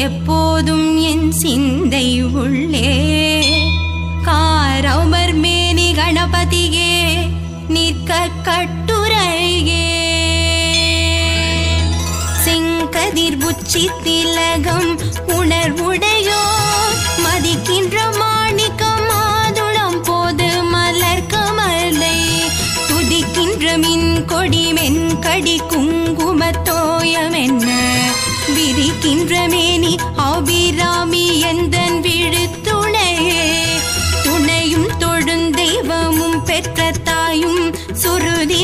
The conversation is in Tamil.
எப்போதும் என் சிந்தை உள்ளே. காரமர் மேனி கணபதியே நிற்க கட்டுரையே. செங்கதிர் உச்சி திலகம் உணர்வுடையோ மதிக்கின்ற மாணிக்கம் மாதுளம் போது மலர் கமலை துதிக்கின்ற மின் கொடி மென்கடி குங்குமத்தோயம் என்ன விரிக்கின்ற மேனி அபிராமி எந்தன் விழுத்துணையே. துணையும் தொழுந்தெய்வமும் பெற்ற தாயும் சுருதி